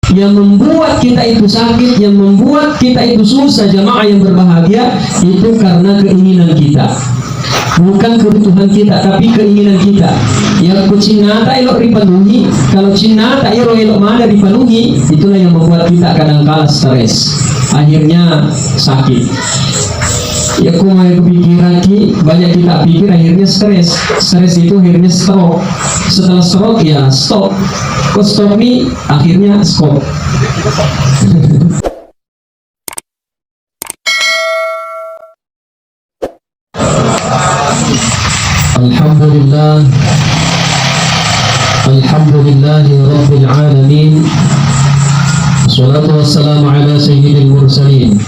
Yang membuat kita itu sakit, yang membuat kita itu susah jamaah yang berbahagia, itu karena keinginan kita. Bukan kebutuhan kita, tapi keinginan kita. Yang kucina tak elok dipenuhi, kalau cina tak elok mana dipenuhi, itulah yang membuat kita kadang-kala stres, akhirnya sakit. Ya aku mau kepikiran banyak kita pikir akhirnya stres. Stres itu akhirnya stroke. Setelah stroke ya stop. Kok stop nih akhirnya stop. Alhamdulillah. Alhamdulillahi Rabbil Alamin. Wassalatu wassalamu ala sayyidil mursalin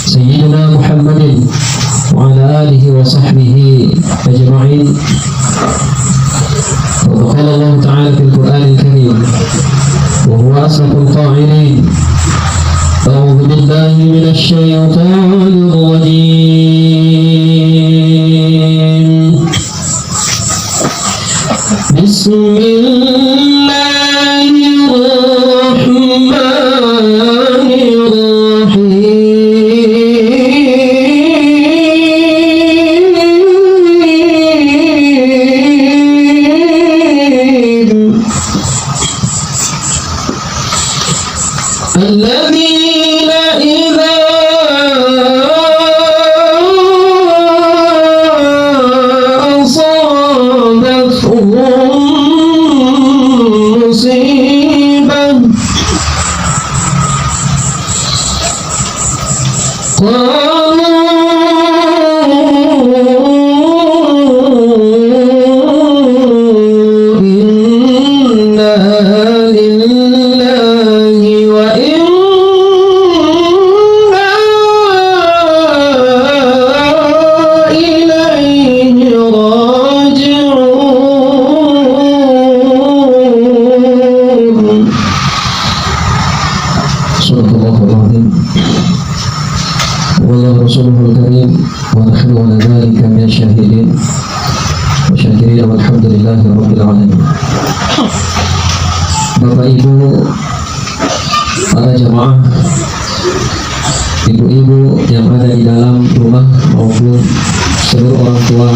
Sayyidina Muhammadin wa ala alihi wa sahbihi ajma'in. Wa qala Allah ta'ala fil Qur'anil Karim wa huwa asraful qa'ilin. A'udzu billahi minasy syaithanir rajim. Bismillahirrahmanirrahim. الذين إذا أصابتهم مصيبة قالوا إنا لله وإنا إليه راجعون. صدق الله العظيم والله رسوله الكريم ونحن على ذلك من الشاهدين والشاكرين والحمد لله رب العالمين. Bapak Ibu, para jamaah, ibu-ibu yang ada di dalam rumah maupun seluruh orang tua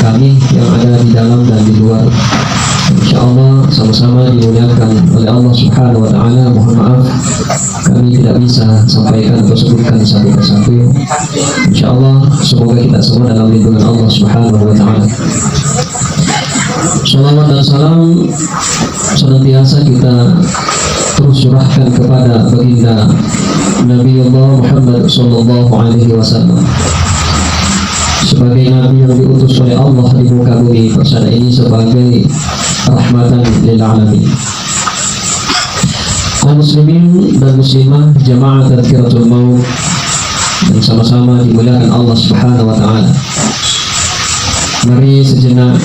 kami yang ada di dalam dan di luar, insyaallah sama-sama dimuliakan oleh Allah Subhanahu wa Ta'ala. Mohon maaf kami tidak bisa sampaikan atau sebutkan satu persatu. Insyaallah semoga kita semua dalam lindungan Allah Subhanahu wa Ta'ala. Salawat dan salam senantiasa kita terus curahkan kepada baginda Nabi Allah Muhammad sallallahu alaihi wasallam sebagai nabi yang diutus oleh Allah di muka bumi persada ini sebagai rahmatan lil alamin. Kaum muslimin dan muslimah jamaah tadzkiratul maut yang sama-sama dimuliakan Allah Subhanahu wa Ta'ala, mari sejenak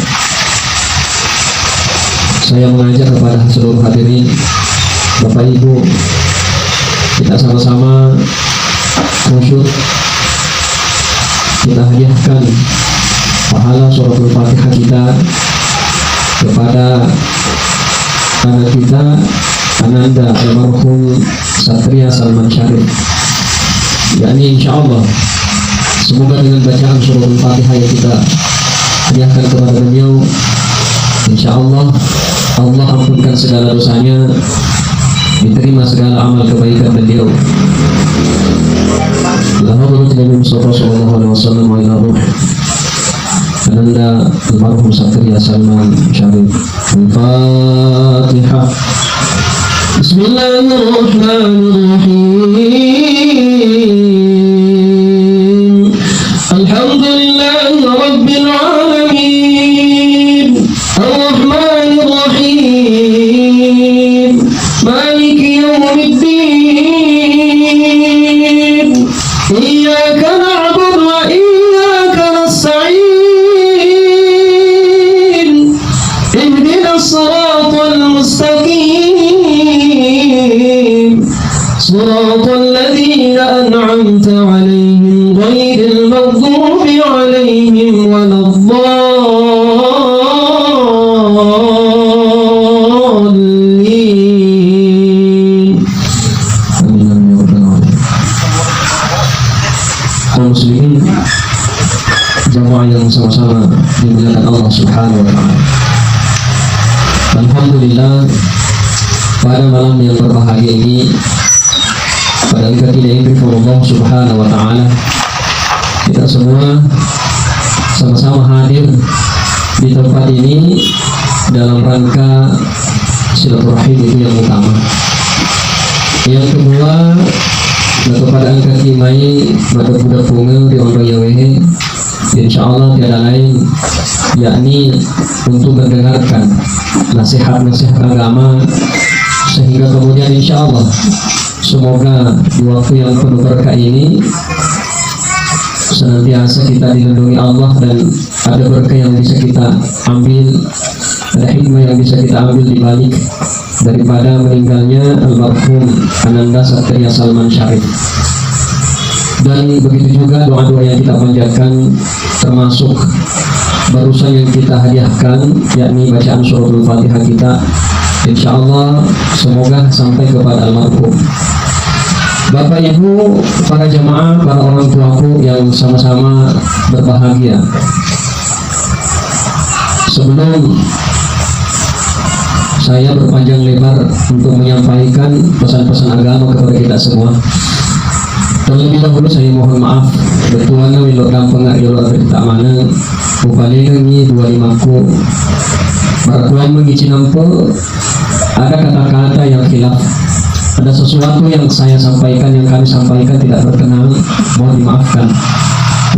saya mengajak kepada seluruh hadirin, Bapak Ibu, kita sama-sama khusyuk, kita hadiahkan pahala suratul Fatihah kita kepada anak kita, Ananda almarhum Satria Salman Syarif. yakni insyaallah semoga dengan bacaan suratul Fatihah yang kita hadiahkan kepada beliau, insyaallah Allah ampunkan segala dosanya, diterima segala amal kebaikan beliau. La hadratu Nabi Mustafa sallallahu alaihi wasallam wa ila ruh Ananda almarhum Satria Salman Syarif. Al-Fatihah. Bismillahirrahmanirrahim. Alhamdulillahi rabbil alamin. Ar-Rahmanir Rahim. Maliki yawmiddin. Iyyaka na'budu wa iyyaka nasta'in. Ihdinas siratal mustaqim. Siratal ladzina an'amta 'alaihim ghairil maghdubi 'alaihim waladdallin. dimuliakan Allah Subhanahu wa taala. Alhamdulillah, pada malam yang berbahagia ini, pada engkau tidak ingin Allah Subhanahu wa taala, kita semua sama-sama hadir di tempat ini dalam rangka silaturahim itu yang utama. Yang kedua, kepada angka kimai pada budak bunga di orang Yawehe, insya Allah tiada lain yakni untuk mendengarkan nasihat-nasihat agama, sehingga kemudian insya Allah semoga di waktu yang penuh berkah ini senantiasa kita dilindungi Allah dan ada berkah yang bisa kita ambil, ada hikmah yang bisa kita ambil di balik daripada meninggalnya almarhum Ananda Satria Salman Syarif. Dan begitu juga doa-doa yang kita panjatkan, termasuk barusan yang kita hadiahkan, yakni bacaan suratul Fatihah kita, insya Allah semoga sampai kepada almarhum. Bapak Ibu, para jamaah, para orang tuaku yang sama-sama berbahagia, sebelum saya berpanjang lebar untuk menyampaikan pesan-pesan agama kepada kita semua, terlebih dahulu saya mohon maaf betulan wilok dampeng yolok tak mana upalingan ni 25ku beratuan mengici nampu, ada kata-kata yang khilaf, ada sesuatu yang saya sampaikan, yang kami sampaikan tidak berkenan, mohon dimaafkan.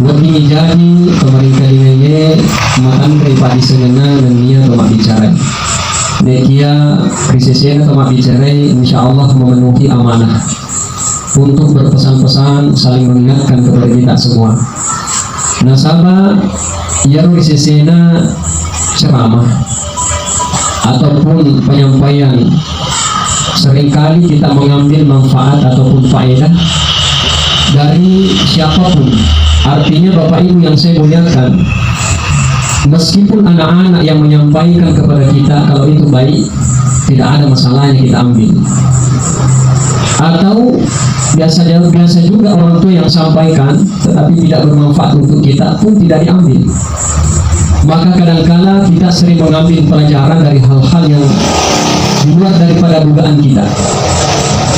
Wadi jadi pemerintah dinanya matan daripada senena dan dia tomak bicara. Nekia krisisnya tomak bicara, insya Allah memenuhi amanah untuk berpesan-pesan saling mengingatkan kepada kita semua. Nasabah ia krisisnya ceramah ataupun penyampaian, seringkali kita mengambil manfaat ataupun faedah dari siapapun. Artinya Bapak Ibu yang saya muliakan, meskipun anak-anak yang menyampaikan kepada kita, kalau itu baik, tidak ada masalah yang kita ambil. Atau biasa juga orang tua yang sampaikan tetapi tidak bermanfaat untuk kita pun tidak diambil. Maka kadangkala kita sering mengambil pelajaran dari hal-hal yang di luar daripada dugaan kita.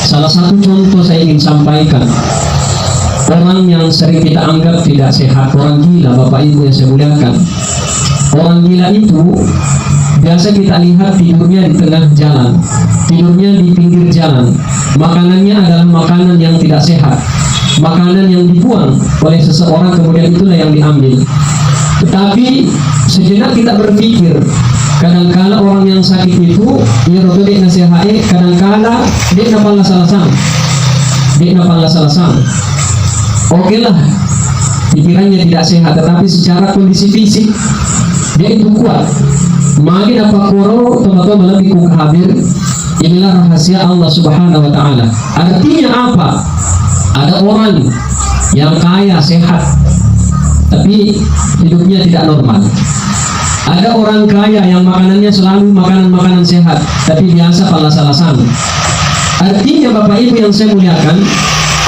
Salah satu contoh saya ingin sampaikan, orang yang sering kita anggap tidak sehat, orang gila, Bapak Ibu yang saya muliakan. Orang gila itu biasa kita lihat tidurnya di tengah jalan, tidurnya di pinggir jalan, makanannya adalah makanan yang tidak sehat, makanan yang dibuang oleh seseorang, kemudian itulah yang diambil. Tetapi sejenak kita berpikir, kadangkala orang yang sakit itu ia rodo dek nasihai, kadangkala dek napal salasang. Oke lah, pikirannya tidak sehat, tetapi secara kondisi fisik dia itu kuat. Magi dapat koro teman-teman lebih hadir. Inilah rahasia Allah Subhanahu wa taala. Artinya apa? Ada orang yang kaya sehat tapi hidupnya tidak normal. Ada orang kaya yang makanannya selalu makanan-makanan sehat tapi biasa palas-alasan. Artinya Bapak Ibu yang saya muliakan,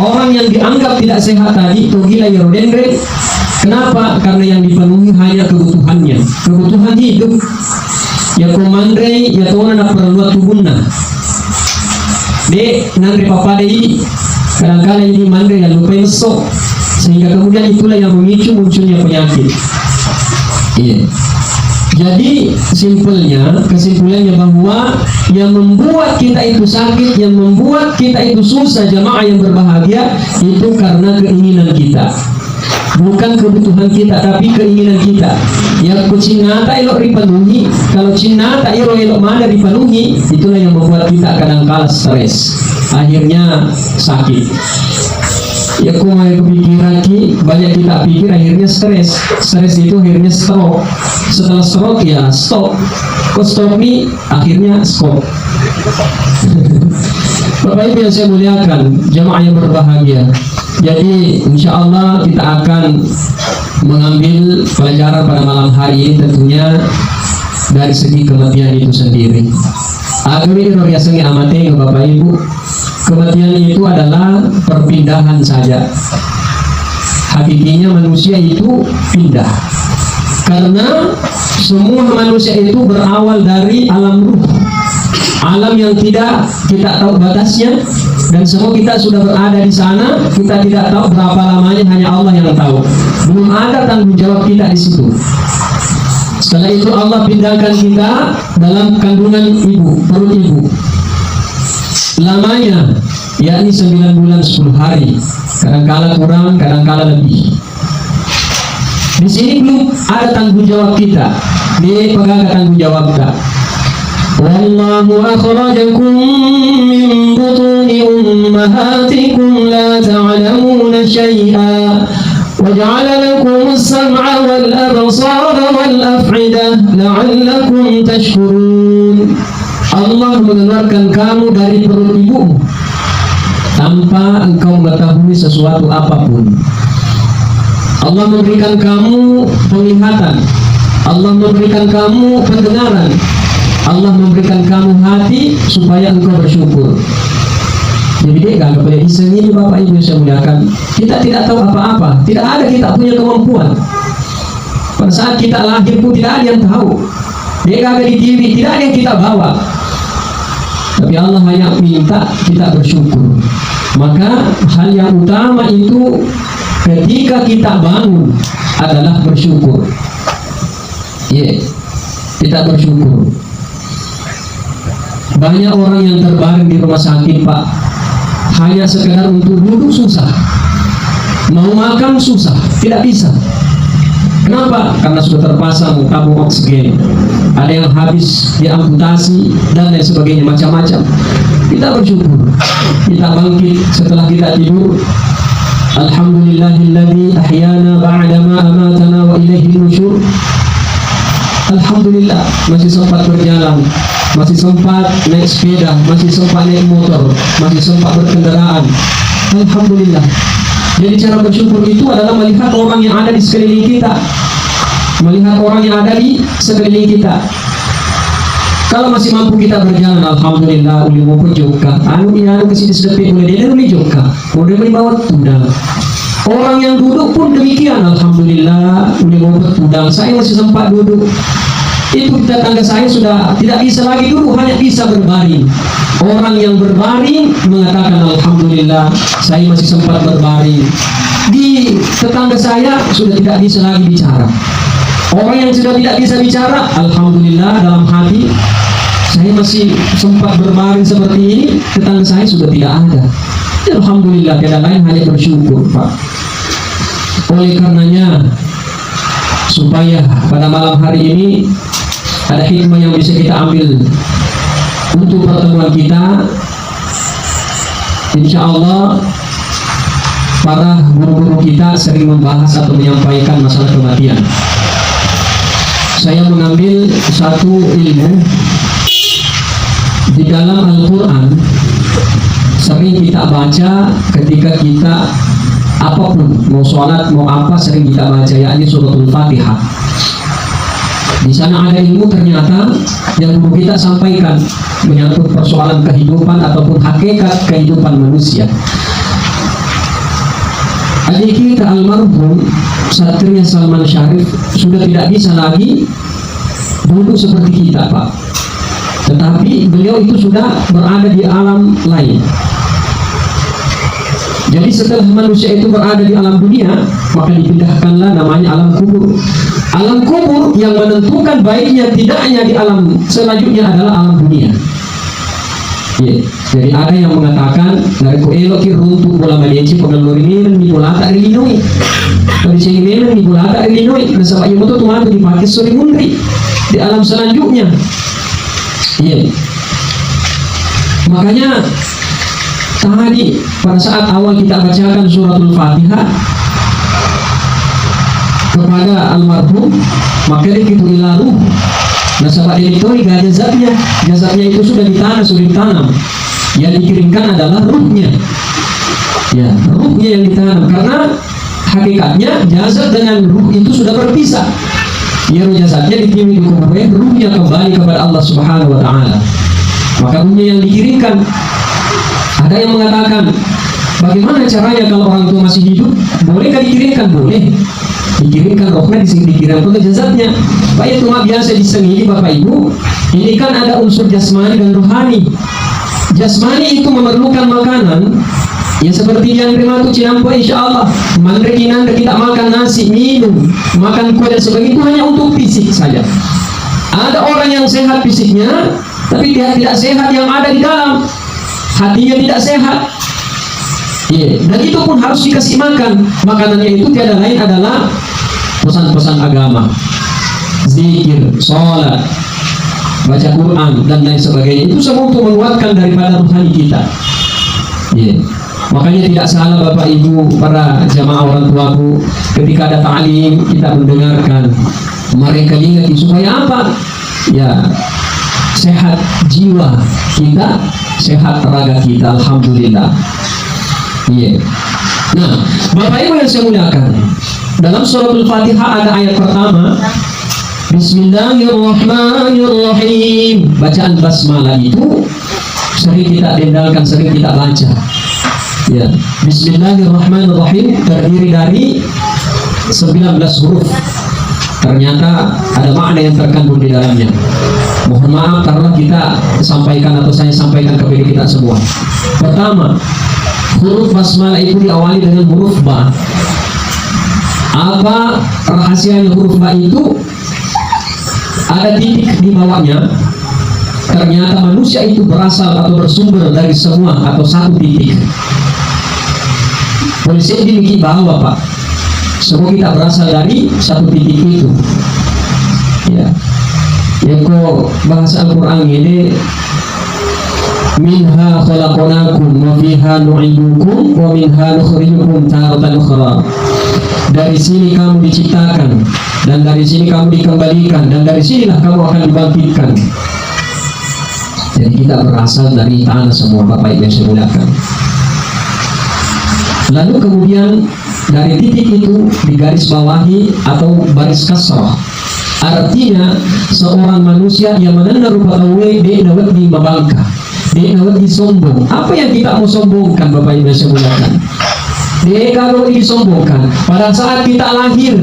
orang yang dianggap tidak sehat tadi itu gila ya rodendre. Kenapa? Karena yang dipenuhi hanya kebutuhannya, kebutuhan hidup. Ya komandre ya tuana nak perlu tubunna. De nangre papa dei kadang-kadang ini mandre yang lupa mesok, sehingga kemudian itulah yang memicu munculnya penyakit. Iya. Jadi kesimpulannya bahwa yang membuat kita itu sakit, yang membuat kita itu susah jamaah yang berbahagia, itu karena keinginan kita. Bukan kebutuhan kita, tapi keinginan kita. Yang kucinata elok dipenuhi, kalau cinata elok mana dipenuhi, itulah yang membuat kita kadang-kala stres, akhirnya sakit. Ya kumai kepikiran banyak kita pikir, akhirnya stres itu akhirnya stroke. Setelah stroke ya stop, kok stop nih akhirnya stop. Bapak Ibu yang saya muliakan, jamaah yang berbahagia, jadi insya Allah kita akan mengambil pelajaran pada malam hari ini tentunya dari segi kematian itu sendiri. Agami royaseng amate Bapak Ibu, kematian itu adalah perpindahan saja. Hakikinya manusia itu pindah. Karena semua manusia itu berawal dari alam ruh, alam yang tidak kita tahu batasnya, dan semua kita sudah berada di sana. Kita tidak tahu berapa lamanya, hanya Allah yang tahu. Belum ada tanggung jawab kita di situ. Setelah itu Allah pindahkan kita dalam kandungan ibu, perut ibu. Lamanya yakni 9 bulan 10 hari, kadang-kala kurang, kadang-kala lebih. Di sini belum ada tanggung jawab kita, dipegang tanggung jawab kita. Wallahu akhrajakum min butuni ummahatikum la ta'lamuna syai'a wa ja'ala lakum as-sam'a wal absara wal af'idah la'allakum tashkurun. Allah mengeluarkan kamu dari perut ibumu tanpa engkau mengetahui sesuatu apapun. Allah memberikan kamu penglihatan, Allah memberikan kamu pendengaran, Allah memberikan kamu hati supaya engkau bersyukur. Jadi dia gak boleh disengih, Bapak Ibu saya muliakan. Kita tidak tahu apa-apa, tidak ada kita punya kemampuan. Pada saat kita lahir pun tidak ada yang tahu. Dia gak ada di TV, tidak ada yang kita bawa. Tapi Allah hanya minta kita bersyukur. Maka hal yang utama itu ketika kita bangun adalah bersyukur. Kita bersyukur. Banyak orang yang terbaring di rumah sakit, Pak, hanya sekedar untuk duduk susah, mau makan susah, tidak bisa. Kenapa? Karena sudah terpasang tabung oksigen, ada yang habis diamputasi dan lain sebagainya, macam-macam. Kita bersyukur, kita bangkit setelah kita tidur. Alhamdulillahilladzi ahyana ba'da ma amatana wa ilaihi nusyur. Alhamdulillah masih sempat berjalan, masih sempat naik sepeda, masih sempat naik motor, masih sempat berkendaraan. Alhamdulillah. Jadi cara bersyukur itu adalah melihat orang yang ada di sekeliling kita, melihat orang yang ada di sekeliling kita. Kalau masih mampu kita berjalan, alhamdulillah, uli mau juga. Anu kesini sedepi boleh dia uli juga. Boleh bawa tudang. Orang yang duduk pun demikian, alhamdulillah, uli mau tudang. Saya masih sempat duduk. Itu tetangga saya sudah tidak bisa lagi duduk, hanya bisa berbaring. Orang yang berbaring mengatakan alhamdulillah, saya masih sempat berbaring. Di tetangga saya sudah tidak bisa lagi bicara. Orang yang sudah tidak bisa bicara, alhamdulillah, dalam hati saya masih sempat berbaring seperti ini. Tetangga saya sudah tidak ada. Alhamdulillah, tidak lain hanya bersyukur, Pak. Oleh karenanya, supaya pada malam hari ini ada hikmah yang bisa kita ambil untuk pertemuan kita, insya Allah para guru-guru kita sering membahas atau menyampaikan masalah kematian. Saya mengambil satu ilmu di dalam Al-Quran, sering kita baca ketika kita apapun, mau sholat, mau apa, sering kita baca, yakni suratul Fatihah. Di sana ada ilmu ternyata yang perlu kita sampaikan menyangkut persoalan kehidupan ataupun hakikat kehidupan manusia. Adik kita almarhum Satria Salman Syarif sudah tidak bisa lagi duduk seperti kita, Pak. Tetapi beliau itu sudah berada di alam lain. Jadi setelah manusia itu berada di alam dunia, maka dipindahkanlah namanya alam kubur. Alam kubur yang menentukan baiknya tidaknya di alam selanjutnya adalah alam dunia. Jadi ada yang mengatakan dari ko elok ki runtuh bola malieci pengelur ini dan dibulata Illinois. Kalau di sini memang dibulata Illinois, dan sebab itu Tuhan dipakai suri mundri di alam selanjutnya. Makanya tadi pada saat awal kita bacakan suratul Fatihah kepada almarhum, maka itu ilaruh. Nah, sahabat itu jazatnya itu sudah ditanam, sudah ditanam. Yang dikirimkan adalah ruhnya. Ruhnya yang ditanam, karena hakikatnya jazat dengan ruh itu sudah berpisah. Jazatnya dikirim di kubur, ruhnya kembali kepada Allah Subhanahu wa taala. Maka ruhnya yang dikirimkan. Ada yang mengatakan, bagaimana caranya kalau orang itu masih hidup? Bolehkah dikirimkan? Boleh. dikirimkan rohnya, dikirimkan ke jasadnya. Pak itu mah biasa disengili Bapak Ibu. Ini kan ada unsur jasmani dan rohani. Jasmani itu memerlukan makanan, ya seperti yang primatu cinampo insya Allah. Mandrekinan kita makan nasi, minum, makan kue dan sebagainya, itu hanya untuk fisik saja. Ada orang yang sehat fisiknya, tapi dia tidak sehat yang ada di dalam, hatinya tidak sehat. Dan itu pun harus dikasih makan. Makanannya itu tiada lain adalah pesan-pesan agama, zikir, sholat, baca Quran dan lain sebagainya. Itu semua untuk menguatkan daripada rohani kita. Makanya tidak salah Bapak Ibu para jamaah orang tuaku, ketika ada ta'lim kita mendengarkan, mereka ingat supaya apa? Ya, sehat jiwa kita, sehat raga kita, alhamdulillah. Nah, Bapak Ibu yang saya muliakan, dalam surah Al-Fatihah ada ayat pertama, Bismillahirrahmanirrahim. Bacaan basmalah itu sering kita dendalkan, sering kita baca. Bismillahirrahmanirrahim terdiri dari 19 huruf. Ternyata ada makna yang terkandung di dalamnya. Mohon maaf karena kita sampaikan atau saya sampaikan kepada kita semua. Pertama, huruf basmalah itu diawali dengan huruf ba. Apa rahasianya huruf ba itu? Ada titik di bawahnya. Ternyata manusia itu berasal atau bersumber dari semua atau satu titik. Polisi di bawah Pak. Semua kita berasal dari satu titik itu. Kok bahasa Al-Quran ini, minha khalaqnakum wa fiha nu'idukum wa minha nukhrijukum taratan ukhra. Dari sini kamu diciptakan, dan dari sini kamu dikembalikan, dan dari sinilah kamu akan dibangkitkan. Jadi kita berasal dari tanah semua Bapak Ibu yang saya muliakan. Lalu kemudian dari titik itu digaris bawahi atau baris kasrah. Artinya seorang manusia yang menanda rupa tawe dia dapat di mabangka, dia dapat disombong. Apa yang kita mau sombongkan Bapak Ibu yang saya muliakan? Dia kalau disombongkan pada saat kita lahir,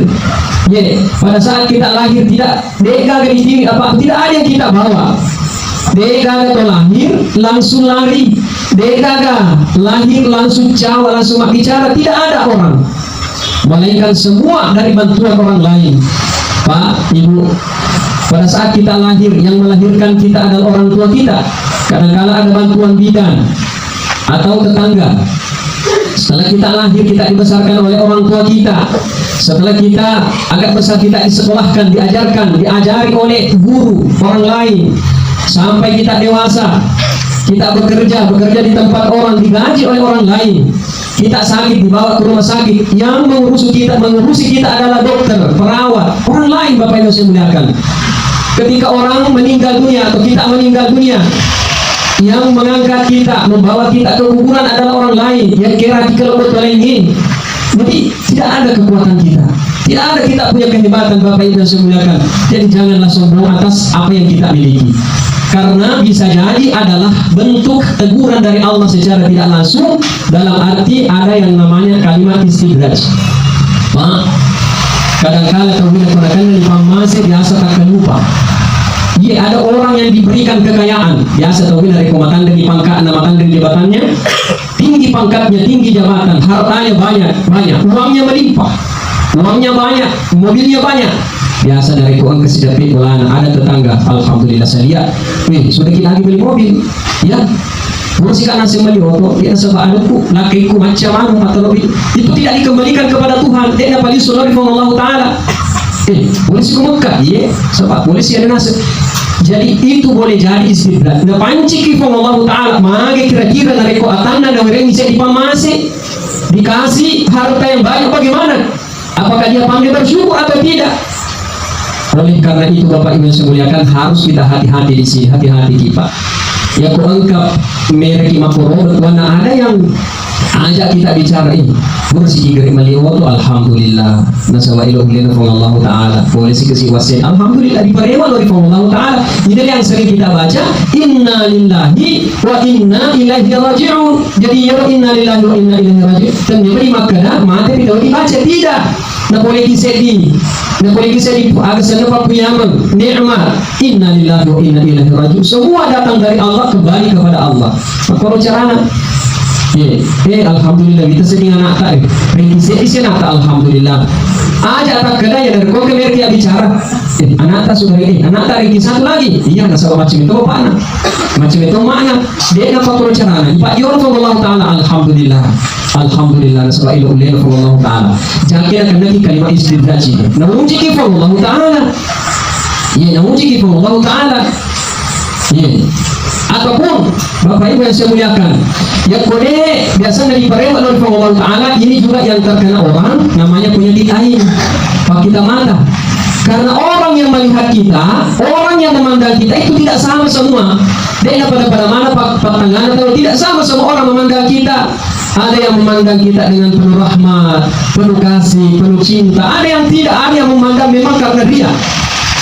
pada saat kita lahir tidak tidak ada yang kita bawa. Dia lahir langsung lari, dia lahir langsung Jawa, langsung bicara, tidak ada orang, melainkan semua dari bantuan orang lain. Pak, Ibu, pada saat kita lahir, yang melahirkan kita adalah orang tua kita. Kadang-kala ada bantuan bidan atau tetangga. Setelah kita lahir, kita dibesarkan oleh orang tua kita. Setelah kita agak besar, kita disekolahkan, diajari oleh guru orang lain. Sampai kita dewasa, kita bekerja di tempat orang, digaji oleh orang lain. Kita sakit, dibawa ke rumah sakit. Yang mengurusi kita adalah dokter, perawat, orang lain Bapak Ibu saya muliakan. Ketika orang meninggal dunia atau kita meninggal dunia, yang mengangkat kita, membawa kita ke kuburan adalah orang lain. Yang kira di kelebut lain. Jadi tidak ada kekuatan kita, tidak ada kita punya kehebatan Bapak Ibu yang saya muliakan. Jadi janganlah sombong atas apa yang kita miliki. Karena bisa jadi adalah bentuk teguran dari Allah secara tidak langsung, dalam arti ada yang namanya kalimat istidraj. Pak, kadang-kala kalau kita gunakan di masih biasa tak lupa. Ada orang yang diberikan kekayaan, biasa tahu dari komandan di pangkat, nama tanda jabatannya, tinggi pangkatnya, tinggi jabatan, hartanya banyak, uangnya melimpah, uangnya banyak, mobilnya banyak. Biasa dari uang kesedapi bulan ada tetangga, alhamdulillah saya lihat, sudah kita lagi beli mobil, masih kan nasi beli oto, dia sebab adukku, lakiku macam anu atau lebih, itu tidak dikembalikan kepada Tuhan, dia dapat disulari Allah Taala. Polisi ke Mekah, sebab polisi ada nasi. Jadi itu boleh jadi istidrat. Nah panci kifong Allah Taala, mage kira-kira dari ko atanda dan orang bisa dipamasi, dikasih harta yang banyak, bagaimana? Apakah dia panggil bersyukur atau tidak? Oleh karena itu Bapak Ibu yang saya muliakan, harus kita hati-hati di sini, hati-hati kita. Ya ku angkap merek makro, mana ada yang ajak kita bicara ini. Bersih geri maliwat, alhamdulillah. Nasawa ilohulina Allah Taala. Boleh sih kasih wasit, alhamdulillah diparewa dari Allah Taala. Ini yang sering kita baca, Inna lillahi wa inna ilaihi raji'un. Jadi ya inna lillahi wa inna ilaihi raji'un. Dan diberi makna, mati tidak dibaca tidak. na boleh disedi, agak senapa punyamang nikmat. Inna lillahi wa inna ilaihi raji'un. Semua datang dari Allah, kembali kepada Allah. Maka carana alhamdulillah kita sedih anak tak isi anak tak alhamdulillah aja tak kedai dari kau kemer dia bicara anak tak sudah anak tak lagi satu lagi iya nggak sama macam itu apa anak macam itu mana dia apa carana Pak Yor Allah Taala alhamdulillah nasra ila ulil Allah Taala jangan kena kalimat istidraj namuji ki Allah Taala namuji ki Allah Taala ataupun Bapak Ibu yang saya muliakan, yang kode biasa dari perintah oleh Allah Taala ini juga yang terkena orang namanya penyakit ain, kita mata. Karena orang yang melihat kita, orang yang memandang kita itu tidak sama semua. Dia pada mana patangan atau tidak sama semua orang memandang kita. Ada yang memandang kita dengan penuh rahmat, penuh kasih, penuh cinta. Ada yang tidak, ada yang memandang memang karena dia.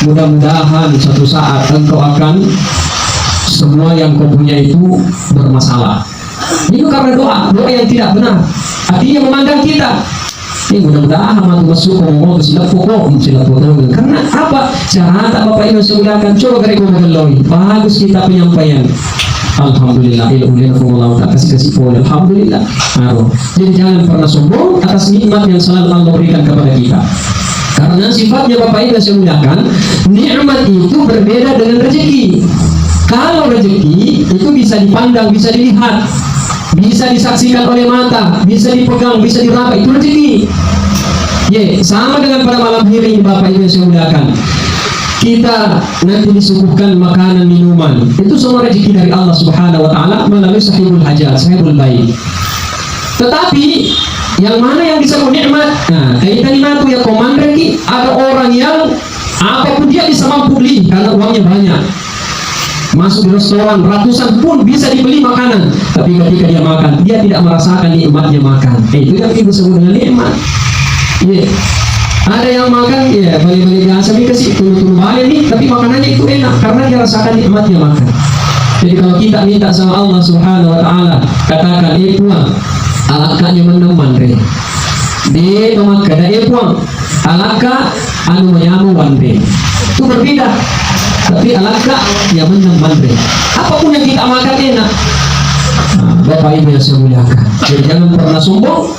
Mudah-mudahan suatu saat engkau akan semua yang kau punya itu bermasalah. Itu karena doa yang tidak benar. Artinya memandang kita. Mudah-mudahan matu masuk ngomong silap pokok. Karena apa? Cara tak Bapak Ibu semuliakan. Coba kali kau mengeloi. Bagus kita penyampaian. Alhamdulillah. Ilmu tak kasih poin. Alhamdulillah. Jadi jangan pernah sombong atas nikmat yang selalu Allah berikan kepada kita. Karena sifatnya Bapak Ibu semuliakan, nikmat itu berbeda dengan rezeki. Kalau rezeki itu bisa dipandang, bisa dilihat, bisa disaksikan oleh mata, bisa dipegang, bisa diraba, itu rezeki. Sama dengan pada malam hari ini Bapak Ibu yang saya muliakan. Kita nanti disuguhkan makanan, minuman. Itu semua rezeki dari Allah Subhanahu wa taala melalui sahibul hajat, sahibul bait. Tetapi yang mana yang disebut nikmat? Nah, kaitan itu ya komandreki, ada orang yang apapun dia bisa mampu beli karena uangnya banyak. Masuk di restoran ratusan pun bisa dibeli makanan, tapi ketika dia makan dia tidak merasakan nikmatnya makan. Itu yang ibu sebut dengan nikmat. Ada yang makan balik-balik biasa dikasih turun balik nih, tapi makanannya itu enak karena dia rasakan nikmatnya makan. Jadi kalau kita minta sama Allah Subhanahu wa taala, katakan puang alakanya meneman di tomat kada puang alaka anu menyamu wande. Itu berbeda. Tapi alaka yang meneman apapun yang kita makan enak. Bapak Ibu yang saya muliakan, jadi jangan pernah sombong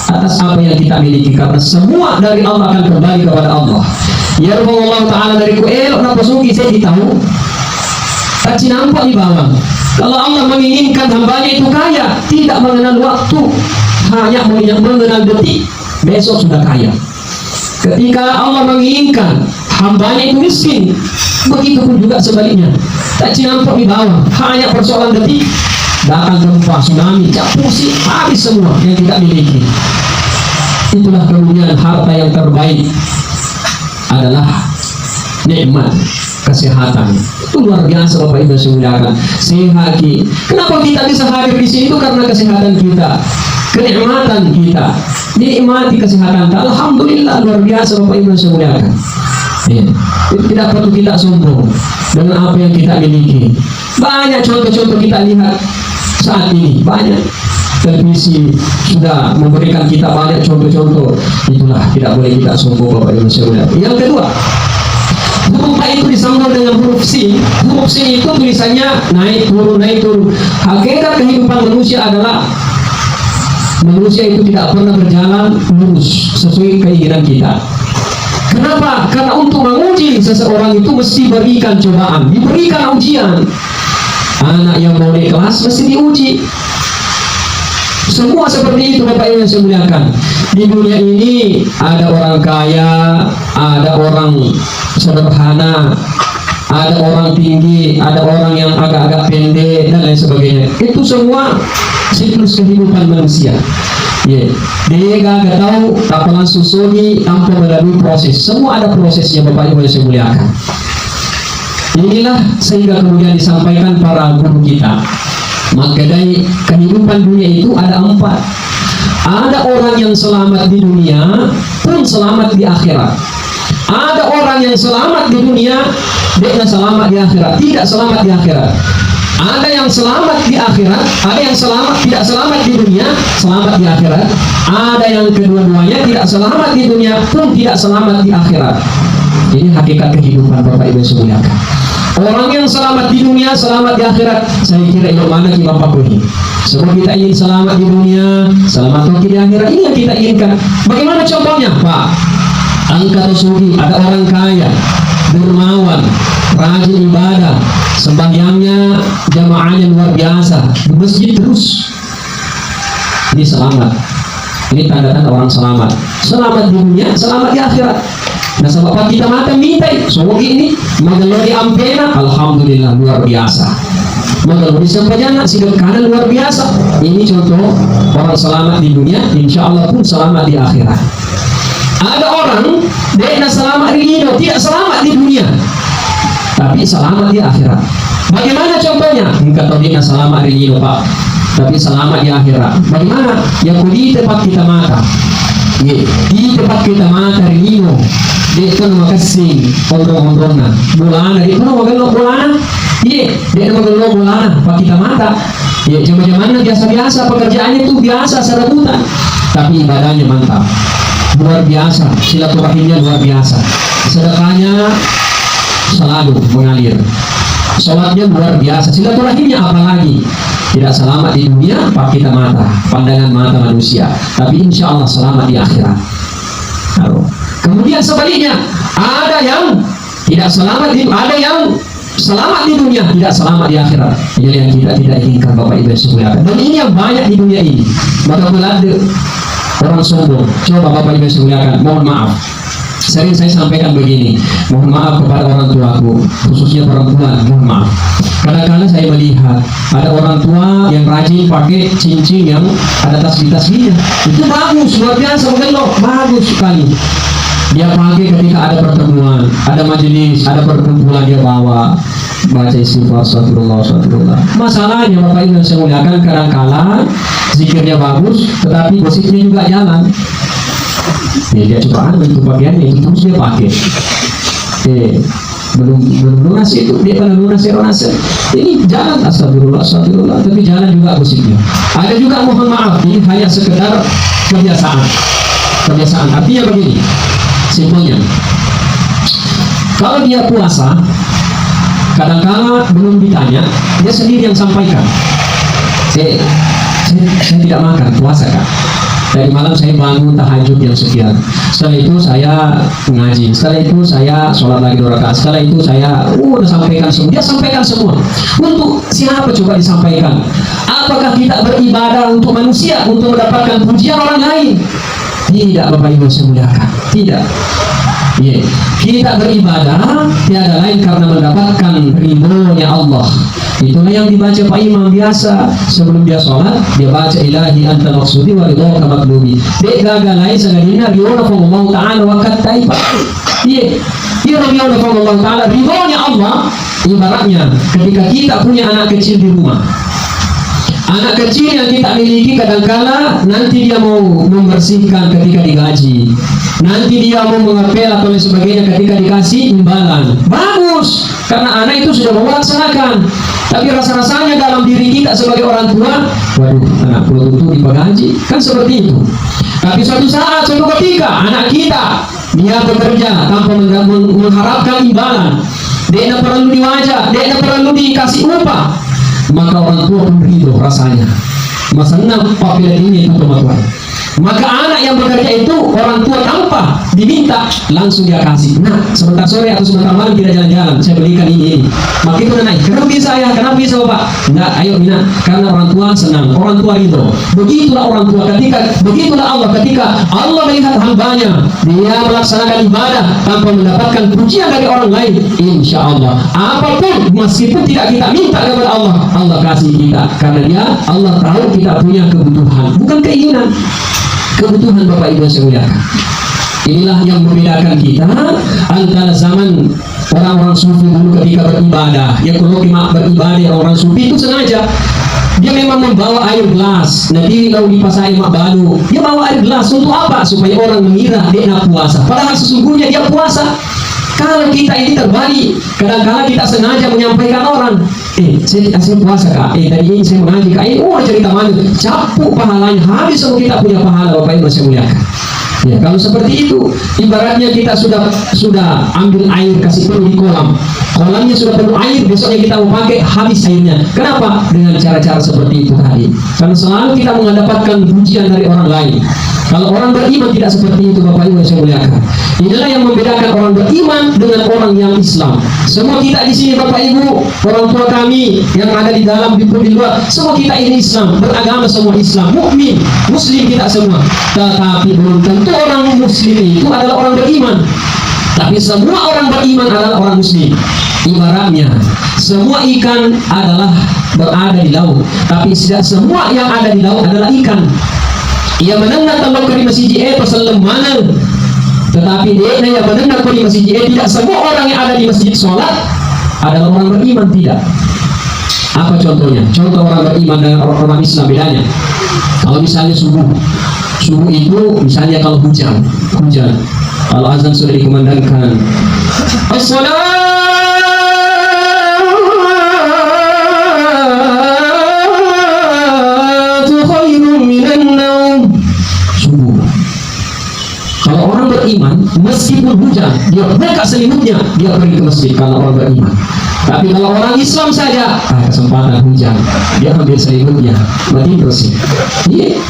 atas apa yang kita miliki, karena semua dari Allah akan kembali kepada Allah. Ya Allah Taala dari ku elok na pasuki saya ditahu tak nampak di bawah. Kalau Allah menginginkan hambanya itu kaya, tidak mengenal waktu, hanya mengenal detik, besok sudah kaya. Ketika Allah menginginkan hambanya itu miskin, begitu pun juga sebaliknya, tak nampak di bawah, hanya persoalan detik, datang gempa, tsunami, pusing, habis semua yang kita miliki. Itulah kemudian harta yang terbaik adalah nikmat kesehatan. Itu luar biasa Bapak Ibu semuanya. Sehat. Kenapa kita bisa hadir di sini? Itu karena kesehatan kita, kenikmatan kita, dinikmati kesehatan. Alhamdulillah luar biasa Bapak Ibu semuanya. Tidak perlu kita sombong dengan apa yang kita miliki. Banyak contoh-contoh kita lihat saat ini, banyak televisi sudah memberikan kita banyak contoh-contoh. Itulah tidak boleh kita sombong Bapak Ibu sekalian. Yang kedua, huruf A itu disambung dengan huruf C. Huruf C itu tulisannya naik turun, naik turun. Hakikat kehidupan manusia adalah manusia itu tidak pernah berjalan lurus sesuai keinginan kita. Kenapa? Karena untuk menguji seseorang itu mesti berikan cobaan, diberikan ujian. Anak yang mau naik kelas mesti diuji. Semua seperti itu Bapak Ibu yang saya muliakan. Di dunia ini ada orang kaya, ada orang sederhana, ada orang tinggi, ada orang yang agak-agak pendek dan lain sebagainya. Itu semua siklus kehidupan manusia. Dia gak tahu kapan susuni tanpa melalui proses. Semua ada prosesnya Bapak Ibu yang saya muliakan. Inilah sehingga kemudian disampaikan para guru kita. Maka dari kehidupan dunia itu ada 4. Ada orang yang selamat di dunia pun selamat di akhirat. Ada orang yang selamat di dunia, dia selamat di akhirat, tidak selamat di akhirat. Ada yang selamat di akhirat, ada yang tidak selamat di dunia, selamat di akhirat. Ada yang kedua-duanya tidak selamat di dunia pun tidak selamat di akhirat. Ini hakikat kehidupan Bapak Ibu semuanya. Orang yang selamat di dunia, selamat di akhirat. Saya kira itu mana kita patuhi. Semua kita ingin selamat di dunia, selamat di akhirat. Ini yang kita inginkan. Bagaimana contohnya, Pak? Angkat sugi, ada orang kaya, dermawan, rajin ibadah, sembahyangnya jamaahnya luar biasa, di masjid terus. Ini selamat. Ini tanda-tanda orang selamat. Selamat di dunia, selamat di akhirat. Nah, sebab kita mata minta so ini magalori ampena, alhamdulillah luar biasa. Magalori sampajana sidang kanan luar biasa. Ini contoh orang selamat di dunia, insya Allah pun selamat di akhirat. Ada orang dia selamat di dunia, tidak selamat di dunia, tapi selamat di akhirat. Bagaimana contohnya? Engkau tahu dia selamat di dunia, Pak, tapi selamat di akhirat. Bagaimana? Yang di tempat kita mata. Di tempat kita mata ringo dia itu nama kasing ondong-ondongna bulana dia itu nama gelo bulana dia nama gelo bulana pak kita mata zaman-zamannya biasa-biasa pekerjaannya itu biasa serabutan tapi ibadahnya mantap luar biasa, silaturahimnya luar biasa, sedekahnya selalu mengalir, sholatnya luar biasa, silaturahimnya apalagi. Tidak selamat di dunia, pak kita mata, pandangan mata manusia, tapi insya Allah selamat di akhirat. Kemudian sebaliknya, ada yang tidak selamat ada yang selamat di dunia, tidak selamat di akhirat. Ini yang kita tidak inginkan Bapak Ibu sekalian. Dan ini yang banyak di dunia ini. Maka belanda orang sombong. Coba Bapak Ibu sekalian, mohon maaf. Sering saya sampaikan begini, mohon maaf kepada orang tuaku, khususnya perempuan, mohon maaf. Kadang-kadang saya melihat ada orang tua yang rajin pakai cincin yang ada tasbih-tasbihnya. Itu bagus, luar biasa, bagus sekali. Dia pakai ketika ada pertemuan, ada majelis, ada perkumpulan, dia bawa baca istighfar, astagfirullah. Masalahnya Bapak Ibu saya muliakan, kadang-kadang zikirnya bagus, tetapi gosipnya juga jalan. Dia cobaan bentuk bagiannya itu terus dia pakai. Belum lunas itu dia pada lunas. Ini jalan astagfirullah, tapi jalan juga gosipnya. Ada juga mohon maaf, ini hanya sekedar kebiasaan. Artinya begini, simpelnya, kalau dia puasa, kadang-kala belum ditanya, dia sendiri yang sampaikan. Saya tidak makan puasa kan. Dari malam saya bangun tahajud yang sekian. Setelah itu saya ngaji. Setelah itu saya sholat lagi 2 rakaat. Setelah itu saya udah sampaikan semua. Dia sampaikan semua. Untuk siapa coba disampaikan? Apakah kita beribadah untuk manusia, untuk mendapatkan pujian orang lain? Tidak, Bapak Ibu semuliakan. Tidak. Kita beribadah tiada lain karena mendapatkan ridhonya Allah. Itulah yang dibaca Pak Imam biasa sebelum dia sholat, dia baca ilahi anta maksudi wa ridhoka matlubi. Dia gagal lain segadina riona Allah ta'ala wa katai Pak. riona Allah ta'ala, ridhonya Allah. Ibaratnya ketika kita punya anak kecil di rumah, anak kecil yang kita miliki kadang-kala nanti dia mau membersihkan ketika digaji, nanti dia mau mengapel atau lain sebagainya ketika dikasih imbalan. Bagus, karena anak itu sudah melaksanakan. Tapi rasa-rasanya dalam diri kita sebagai orang tua, waduh, anak belum tentu dipagaji, kan seperti itu. Tapi suatu saat, suatu ketika anak kita dia bekerja tanpa mengharapkan imbalan, dia tidak perlu diwajah, dia tidak perlu dikasih upah, maka orang tua pun ridho rasanya. Masa enam apabila ini itu Tuhan. Maka anak yang bekerja itu orang tua tanpa diminta langsung dia kasih. Nah, sebentar sore atau sebentar malam kita jalan-jalan, saya belikan ini. Maka itu naik. Kenapa bisa ya? Kenapa bisa Bapak? Enggak, ayo Mina. Karena orang tua senang, orang tua ridho. Begitulah orang tua begitulah Allah ketika Allah melihat hambanya, dia melaksanakan ibadah tanpa mendapatkan pujian dari orang lain. Insya Allah, apapun meskipun tidak kita minta kepada Allah, Allah kasih kita. Karena Allah tahu kita punya kebutuhan, bukan keinginan. Kebutuhan Bapak Ibu sekalian. Inilah yang membedakan kita antara zaman orang-orang sufi dulu ketika beribadah. Ya kalau beribadah orang sufi itu sengaja dia memang membawa air gelas. Nanti kalau di pasar mak balu, dia bawa air gelas untuk apa? Supaya orang mengira dia nak puasa. Padahal sesungguhnya dia puasa. Kalau kita ini terbalik, kadang-kadang kita sengaja menyampaikan orang, saya puasa kak, tadi ini saya mengaji kak, cerita mana, capuk pahalanya, habis semua kita punya pahala, Bapak Ibu saya muliakan. Ya, kalau seperti itu, ibaratnya kita sudah ambil air, kasih penuh di kolamnya sudah penuh air, besoknya kita mau pakai, habis airnya. Kenapa? Dengan cara-cara seperti itu tadi. Karena selalu kita mendapatkan pujian dari orang lain. Kalau orang beriman tidak seperti itu, Bapak Ibu yang saya muliakan. Inilah yang membedakan orang beriman dengan orang yang Islam. Semua kita di sini, Bapak Ibu, orang tua kami yang ada di dalam di luar, semua kita ini Islam, beragama semua Islam, mukmin, Muslim kita semua. Tetapi belum tentu orang Muslim itu adalah orang beriman. Tapi semua orang beriman adalah orang Muslim. Ibaratnya, semua ikan adalah berada di laut, tapi tidak semua yang ada di laut adalah ikan. Ia mendengar tentang di masjid pasal mana, tetapi dia yang mendengar di masjid tidak semua orang yang ada di masjid sholat adalah orang beriman, tidak. Apa contohnya? Contoh orang beriman dengan orang Islam bedanya. Kalau misalnya subuh itu misalnya kalau hujan, kalau azan sudah dikumandangkan, as-salatu khairun minan naum. Subuh. Kalau orang beriman, meskipun hujan, dia buka selimutnya, dia pergi ke masjid karena orang beriman. Tapi kalau orang Islam saja, kesempatan hujan, dia ambil selimutnya, mati bersih. Iya.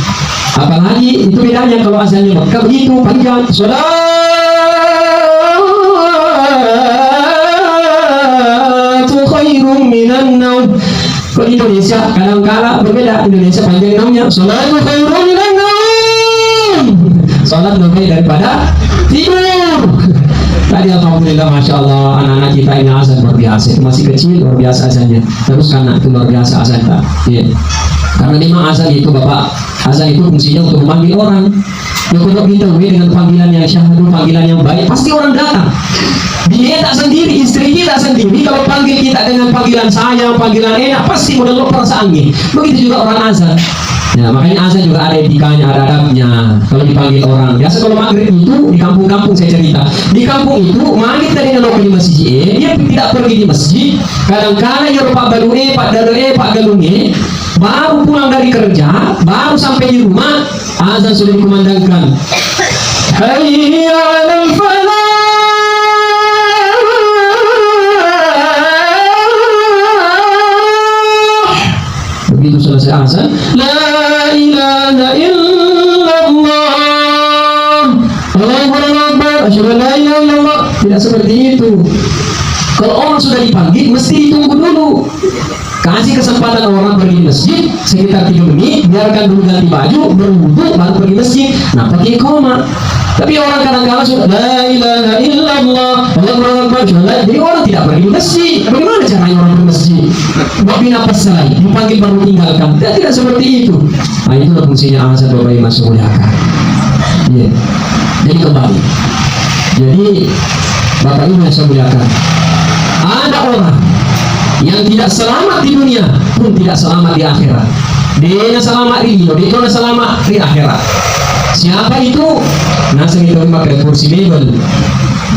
Apalagi itu bedanya kalau azannya Mekah begitu panjang, salatu khairum minan naum. Kalau Indonesia kadang-kala berbeda, Indonesia panjang namanya salatu khairum minan naum. Salat lebih daripada tidur. Tadi alhamdulillah, masya Allah, anak-anak kita ini azan luar biasa. Masih kecil luar biasa azannya. Terus karena itu luar biasa azan tak. Yeah. Karena memang azan itu Bapak, azan itu fungsinya untuk memanggil orang. Kalau kita dengan panggilan yang syahdu, panggilan yang baik, pasti orang datang. Dia tak sendiri, istri kita sendiri. Kalau panggil kita dengan panggilan sayang, panggilan enak, pasti modal perasaannya. Begitu juga orang azan. Ya, makanya azan juga ada etikanya, ada adabnya. Kalau dipanggil orang, biasa kalau maghrib itu di kampung-kampung saya cerita. Di kampung itu maghrib tadi nongkrong di masjid, dia tidak pergi di masjid. Kadang-kadang ya Pak Balue, Pak Darue, Pak Galunge, baru pulang dari kerja, baru sampai di rumah, azan sudah dikumandangkan. Hayya 'alal falah. Begitu selesai azan, la ilaha illallah, Allahu akbar, asyhadu an la ilaha illallah. Tidak seperti itu. Kalau orang sudah dipanggil, mesti ditunggu dulu. Kasih kesempatan orang pergi masjid sekitar 3 menit, biarkan dulu ganti baju, berwudu, baru pergi masjid. Nah, pakai koma. Tapi orang kadang-kadang sudah la ilaha illallah, Allahu akbar, jadi orang tidak pergi masjid. Bagaimana caranya orang pergi masjid? Babi nafas lagi, dipanggil baru tinggalkan. Tidak seperti itu. Nah, itulah fungsinya azan Bapak Ibu yang muliakan. Yeah. Jadi kembali. Jadi Bapak Ibu yang saya muliakan, ada orang yang tidak selamat di dunia pun tidak selamat di akhirat. Dia selamat di dunia, dia selamat di akhirat. Siapa itu? Nasa kita memakai kursi mebel.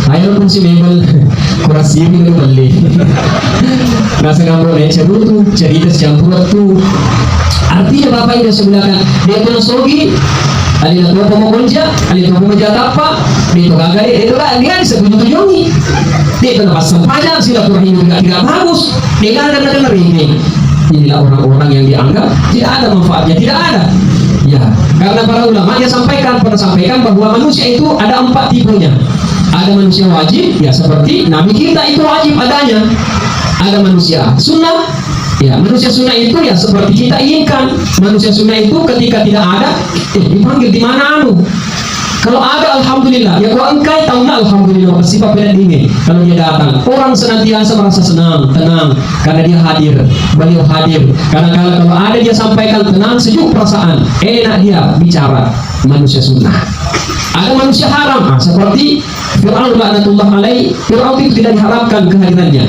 Ayo kursi mebel, kurasi ini beli. Nasa kamu boleh cerutu, cerita campur tu. Artinya Bapak Ibu sebenarnya dia pun sogi. Alina tua pemogonja, alina pemogonja apa? Dia itu gagal, itu lah dia disebut-sebutnya. Dia itu lepas sampahnya, silaturahmi juga tidak bagus. Dia nggak ada dengar ini. Inilah orang-orang yang dianggap tidak ada manfaatnya, tidak ada. Ya, karena para ulama dia pernah sampaikan bahwa manusia itu ada 4 tipenya. Ada manusia wajib, ya seperti Nabi kita itu wajib adanya. Ada manusia sunnah, ya manusia sunnah itu ya seperti kita inginkan. Manusia sunnah itu ketika tidak ada, dipanggil di mana anu. Kalau ada alhamdulillah, ya kalau engkau tahu na alhamdulillah bersifat pada dini. Kalau dia datang, orang senantiasa merasa senang, tenang karena dia hadir, beliau hadir. Karena kalau ada dia sampaikan tenang, sejuk perasaan, enak dia bicara. Manusia sunnah. Ada manusia haram, seperti Fir'aun laknatullah alaih. Fir'aun itu tidak diharapkan kehadirannya.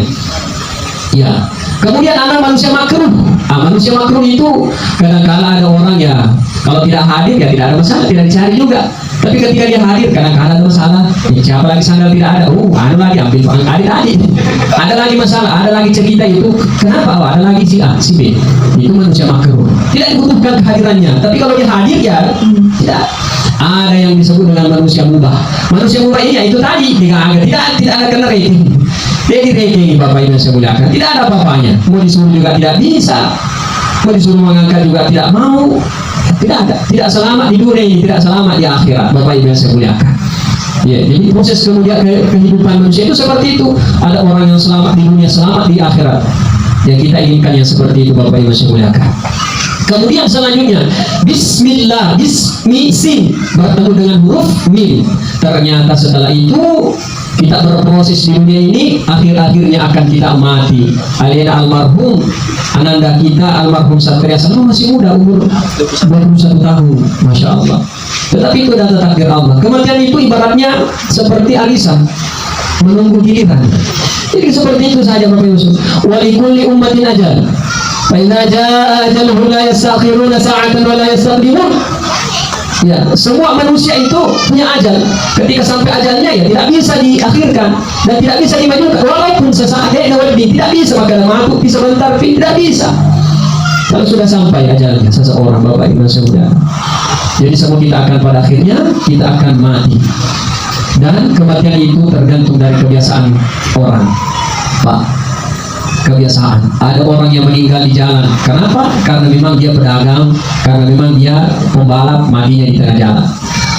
Ya. Kemudian ada manusia makruh. Manusia makruh itu kadang-kala ada orang ya kalau tidak hadir ya tidak ada masalah, tidak dicari juga. Tapi ketika dia hadir, kadang-kadang ada masalah. Ya, siapa lagi sandal tidak ada? Ada lagi ambil orang tadi. Ada lagi masalah, ada lagi cerita itu. Kenapa? Ada lagi si A, si B. Itu manusia makruh. Tidak dibutuhkan kehadirannya. Tapi kalau dia hadir ya tidak. Ada yang disebut dengan manusia mubah. Manusia mubah ini ya itu tadi tidak ada kena rating. Dia di rating Bapak Ibu saya muliakan. Tidak ada apa-apanya. Mau disuruh juga tidak bisa. Mau disuruh mengangkat juga tidak mau. Tidak ada. Tidak selamat di dunia ini, tidak selamat di akhirat. Bapak Ibu yang saya muliakan. Ya, jadi proses kemudian kehidupan manusia itu seperti itu. Ada orang yang selamat di dunia, selamat di akhirat. Yang kita inginkan yang seperti itu Bapak Ibu yang saya muliakan. Kemudian selanjutnya Bismillah, Bismi sin bertemu dengan huruf mim. Ternyata setelah itu kita berproses di dunia ini, akhir-akhirnya akan kita mati. Alina almarhum ananda kita almarhum Satria Sano masih muda, umur 21 tahun, Masya Allah. Tetapi itu adalah takdir Allah. Kematian itu ibaratnya seperti arisan menunggu giliran. Jadi seperti itu saja Bapak Yusuf. Walikulli ummatin ajal. Fa'idza jaa ajaluhum la yastakhiruna sa'atan wa la yastaqdimun. Ya, semua manusia itu punya ajal. Ketika sampai ajalnya ya tidak bisa diakhirkan dan tidak bisa dimajukan. Walaupun sesaat tidak bisa maka mampu bisa sebentar tidak bisa. Kalau sudah sampai ajalnya seseorang Bapak Ibu saudara. Jadi semua kita akan pada akhirnya kita akan mati. Dan kematian itu tergantung dari kebiasaan orang. Pak, kebiasaan. Ada orang yang meninggal di jalan. Kenapa? Karena memang dia pedagang, karena memang dia pembalap, matinya di tengah jalan.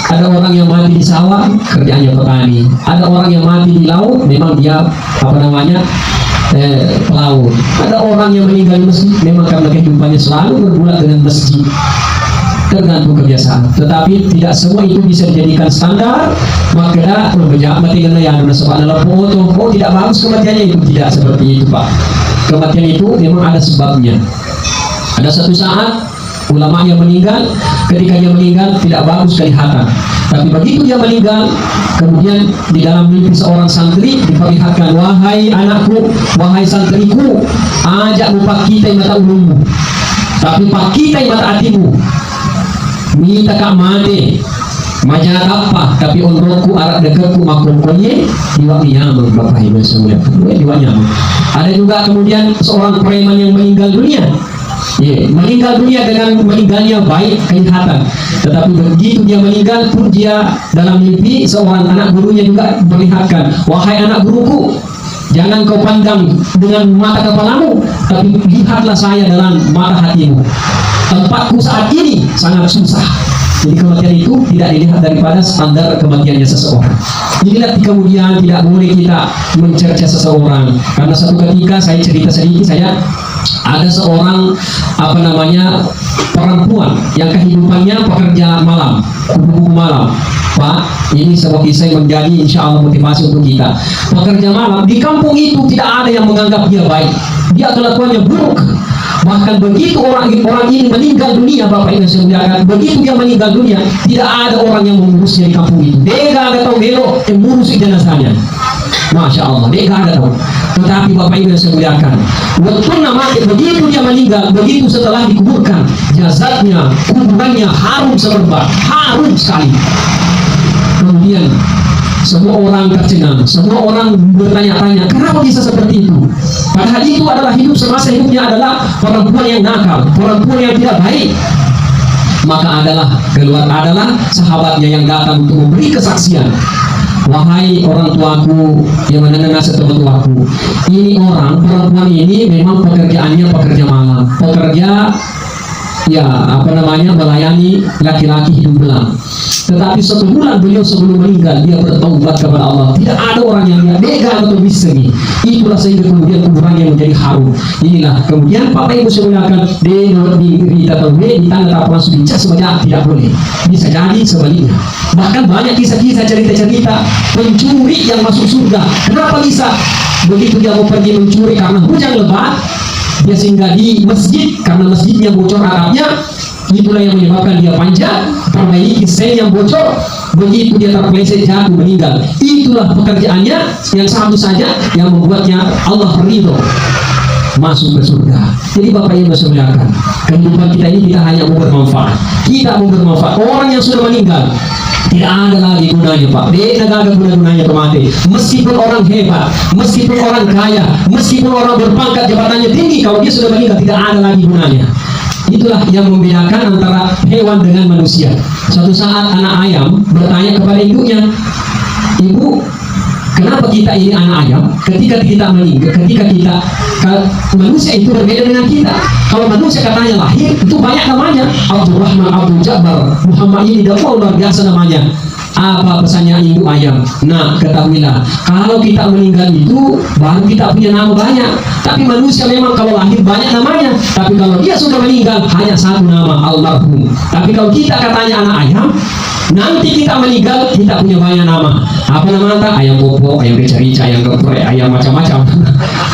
Ada orang yang mati di sawah, kerjaannya petani. Ada orang yang mati di laut, memang dia pelaut. Ada orang yang meninggal di masjid, memang karena kehidupannya selalu bergulat dengan masjid. Tergantung kebiasaan. Tetapi tidak semua itu bisa dijadikan standar. Maka mati karena yang ada subhanallah foto tidak bagus kematiannya itu tidak seperti itu Pak. Kematian itu memang ada sebabnya. Ada satu saat ulama yang meninggal, ketika dia meninggal tidak bagus kelihatan. Tapi begitu dia meninggal, kemudian di dalam mimpi seorang santri diperlihatkan, wahai anakku, wahai santriku, ajak mupak kita mata ulummu, tapi pak kita mata hatimu. Minta kak mati majak apa tapi onrokku arak dekatku maklum konye diwak nyaman Bapak Ibu semua diwak nyaman. Ada juga kemudian seorang preman yang meninggal dunia. Meninggal dunia dengan meninggalnya baik kelihatan, tetapi begitu dia meninggal pun dia dalam mimpi seorang anak gurunya juga memperlihatkan, wahai anak guruku, jangan kau pandang dengan mata kepalamu, tapi lihatlah saya dalam mata hatimu. Tempatku saat ini sangat susah. Jadi kematian itu tidak dilihat daripada standar kematiannya seseorang. Inilah kemudian tidak boleh kita mencerca seseorang. Karena satu ketika saya cerita sedikit, saya ada seorang perempuan yang kehidupannya pekerja malam, kubu malam. Pak, ini sebuah kisah yang menjadi insya Allah motivasi untuk kita. Pekerja malam di kampung itu tidak ada yang menganggap dia baik. Dia kelakuannya buruk. Bahkan begitu orang ini meninggal dunia Bapak Ibu sekalian, begitu dia meninggal dunia tidak ada orang yang mengurusnya di kampung itu. Dia nggak ada tahu belok yang mengurusi jenazahnya. Masya Allah, dia nggak ada tahu. Tetapi Bapak Ibu sekalian, waktu mati begitu dia meninggal, begitu setelah dikuburkan jasadnya, kuburannya harum semerbak, harum sekali. Kemudian semua orang tercengang, semua orang bertanya-tanya, kenapa bisa seperti itu? Padahal itu adalah hidup semasa hidupnya adalah perempuan yang nakal, perempuan yang tidak baik. Maka keluar adalah sahabatnya yang datang untuk memberi kesaksian. Wahai orang tuaku yang mendengar nasihat orang tuaku, ini perempuan ini memang pekerjaannya pekerja malam, pekerja melayani laki-laki hidup belang. Tetapi 1 bulan beliau sebelum meninggal dia bertaubat kepada Allah. Tidak ada orang yang bega atau miskin. Itulah sehingga kemudian kuburannya menjadi harum. Inilah kemudian Bapak Ibu sekalian di tangga langsung dicas sebanyak tidak boleh. Bisa jadi sebaliknya. Bahkan banyak kisah-kisah cerita-cerita pencuri yang masuk surga. Kenapa bisa? Begitu dia mau pergi mencuri karena hujan lebat, dia singgah di masjid karena masjidnya bocor atapnya. Itulah yang menyebabkan dia panjat, perbaiki sen yang bocor. Begitu dia terpeleset jatuh meninggal. Itulah pekerjaannya yang satu saja yang membuatnya Allah ridho masuk ke surga. Jadi Bapak Ibu sekalian, kehidupan kita ini kita hanya mau bermanfaat. Kita mau bermanfaat. Orang yang sudah meninggal Tidak ada lagi gunanya Pak. Tidak ada guna-gunanya mati. Meskipun orang hebat, meskipun orang kaya, meskipun orang berpangkat jabatannya tinggi, kalau dia sudah meninggal tidak ada lagi gunanya. Itulah yang membedakan antara hewan dengan manusia. Suatu saat anak ayam bertanya kepada ibunya, "Ibu, kenapa kita ini anak ayam? Ketika kita meninggal, manusia itu berbeda dengan kita. Kalau manusia katanya lahir, itu banyak namanya. Abdurrahman, Abdul Jabbar, Muhammad ini luar biasa namanya. Apa pesannya ibu ayam? Nah, ketahuilah, kalau kita meninggal itu baru kita punya nama banyak. Tapi manusia memang kalau lahir banyak namanya. Tapi kalau dia sudah meninggal hanya satu nama, almarhum. Tapi kalau kita katanya anak ayam, nanti kita meninggal kita punya banyak nama. Apa nama? Ayam bobo, ayam rica-rica, ayam geprek, ayam macam-macam.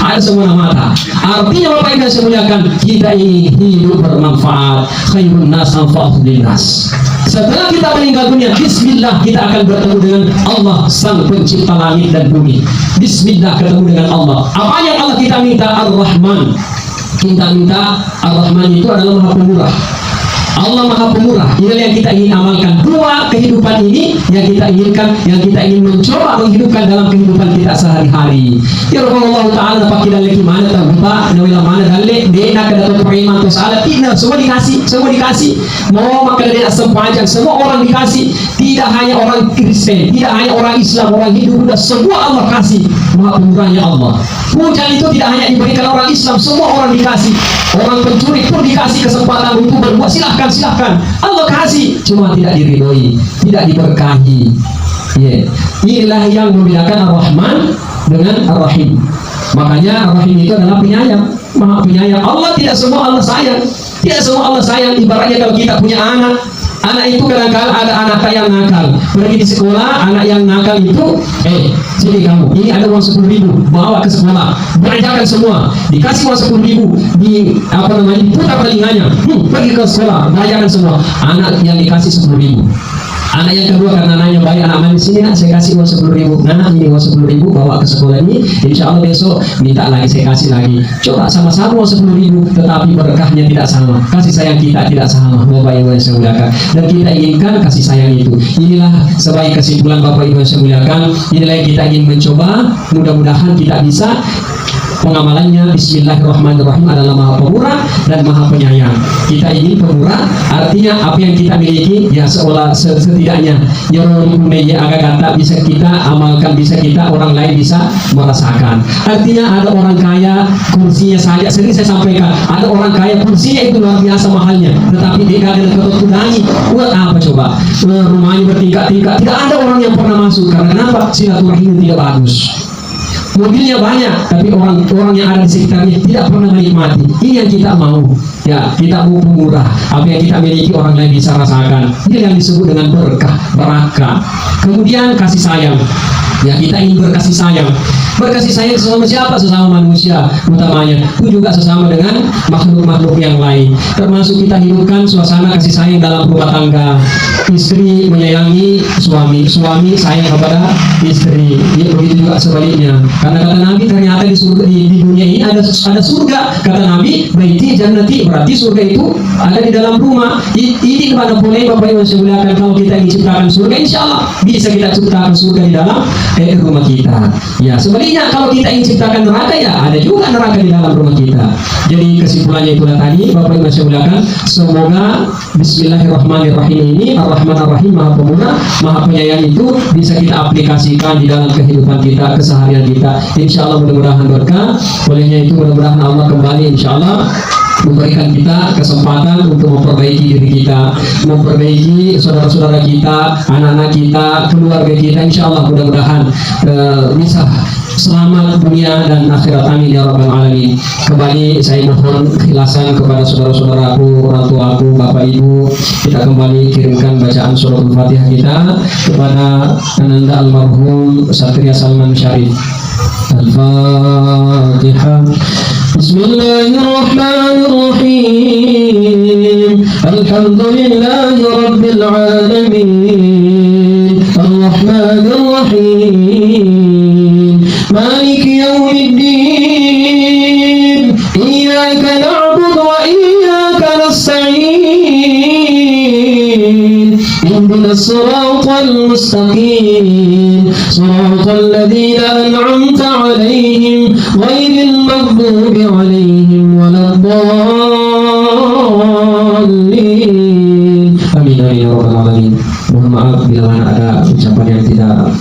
Ada semua nama. Artinya Bapak Ibu yang saya muliakan, kita ini hidup bermanfaat. Khairun nas anfa'uhum linnas. Setelah kita meninggal dunia, bismillah kita akan bertemu dengan Allah sang pencipta langit dan bumi. Bismillah ketemu dengan Allah. Apa yang Allah kita minta? Ar-Rahman. Kita minta Ar-Rahman itu adalah Maha Pemurah. Allah Maha Pemurah. Inilah yang kita ingin amalkan. Dua kehidupan ini yang kita inginkan, yang kita ingin mencoba menghidupkan dalam kehidupan kita sehari-hari. Ya Rabbullah Ta'ala pakai dalek mana terbuka, nawila mana dalek, dena kada periman tu salah, tidak semua dikasih. Mau makan dena sepanjang, semua orang dikasih. Tidak hanya orang Kristen, tidak hanya orang Islam, orang Hindu, semua Allah kasih. Maha Pemurahnya Allah. Hujan itu tidak hanya diberikan orang Islam, semua orang dikasih. Orang pencuri pun dikasih kesempatan untuk berbuat. Silahkan Allah kasih, cuma tidak diridhoi, tidak diberkahi. Inilah yang membedakan Ar-Rahman dengan Ar-Rahim. Makanya Ar-Rahim itu adalah penyayang, Maha Penyayang. Allah tidak semua Allah sayang, tidak semua Allah sayang. Ibaratnya kalau kita punya anak itu kadang-kadang ada anak yang nakal. Pergi di sekolah, anak yang nakal itu, sini kamu, ini ada uang 10.000, bawa ke sekolah, belanjakan semua, dikasih uang 10.000, diputar telinganya, pergi ke sekolah, belanjakan semua. Anak yang dikasih 10.000. Anak yang kedua karena anaknya baik, anak manis, sini nak saya kasih uang 10.000. Nah, ini uang 10.000 bawa ke sekolah ini, insya Allah besok minta lagi, saya kasih lagi. Coba sama-sama uang 10.000, tetapi berkahnya tidak sama, kasih sayang kita tidak sama. Bapak Ibu yang saya muliakan, dan kita inginkan kasih sayang itu. Inilah sebagai kesimpulan Bapak Ibu yang saya muliakan. Inilah yang kita ingin mencoba. Mudah-mudahan kita bisa pengamalannya. Bismillahirrahmanirrahim adalah Maha Pemurah dan Maha Penyayang. Kita ingin pemurah, artinya apa yang kita miliki ya seolah setidaknya yang agak kata bisa kita amalkan, bisa kita orang lain bisa merasakan. Artinya ada orang kaya kursinya saja, sering saya sampaikan, ada orang kaya kursinya itu luar biasa mahalnya, tetapi dia ada ketudangi. Buat apa coba? Rumahnya bertingkat-tingkat, tidak ada orang yang pernah masuk. Karena kenapa? Silaturahimnya tidak bagus. Mobilnya banyak, tapi orang yang ada di sekitarnya tidak pernah menikmati. Ini yang kita mau. Ya, kita mau pemurah. Apa yang kita miliki orang lain bisa rasakan. Ini yang disebut dengan berkah, barakah. Kemudian kasih sayang. Ya, kita ingin berkasih sayang. Berkasih sayang sesama siapa? Sesama manusia utamanya. Itu juga sesama dengan makhluk-makhluk yang lain. Termasuk kita hidupkan suasana kasih sayang dalam rumah tangga. Istri menyayangi suami, suami sayang kepada istri. Ya, begitu juga sebaliknya. Karena kata Nabi ternyata di dunia ini ada surga. Kata Nabi, baiti jannati, berarti surga itu ada di dalam rumah. Ini kepada boleh Bapak Ibu saya muliakan, kalau kita ingin ciptakan surga, insya Allah bisa kita ciptakan surga di dalam rumah kita. Ya, sebaliknya kalau kita ingin ciptakan neraka, ya ada juga neraka di dalam rumah kita. Jadi kesimpulannya itulah tadi Bapak Ibu saya muliakan. Semoga Bismillahirrahmanirrahim ini Ar-Rahman Ar-Rahim, Maha Pemurah, Maha Penyayang itu bisa kita aplikasikan di dalam kehidupan kita, keseharian kita. Insya Allah mudah-mudahan berkah. Olehnya itu mudah-mudahan Allah kembali insya Allah memberikan kita kesempatan untuk memperbaiki diri kita, memperbaiki saudara-saudara kita, anak-anak kita, keluarga kita. Insya Allah mudah-mudahan bisa selamat dunia dan akhirat, amin ya rabbal alamin. Kembali saya mohon ikhlasan kepada saudara-saudaraku, orang tuaku, bapak ibu. Kita kembali kirimkan bacaan suratul Fatihah kita kepada Ananda almarhum Satria Salman Syarif. Al-Fatihah. Bismillahirrahmanirrahim. Alhamdulillahi rabbil alamin. Ar-Rahmanir Rahim. Maliki yaumiddin. Iyyaka na'budu wa iyyaka nasta'in. ihdinas siratal mustaqim siratal ladzina an'amta 'alaihim ghairil maghdubi 'alaihim waladdallin. Amin amin ya rabbal alamin. Mohon maaf bila ada ucapan yang tidak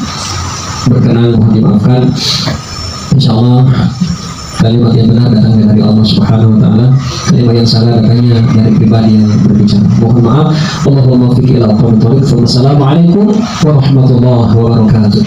berkenan, mohon dimaafkan. Insyaallah kalimat yang benar datangnya dari Allah Subhanahu wa taala, kalimat yang salah datangnya dari pribadi yang berbicara. Mohon maaf. Allahumma fiqh ila aqwamit thoriq. Wassalamualaikum warahmatullahi wabarakatuh.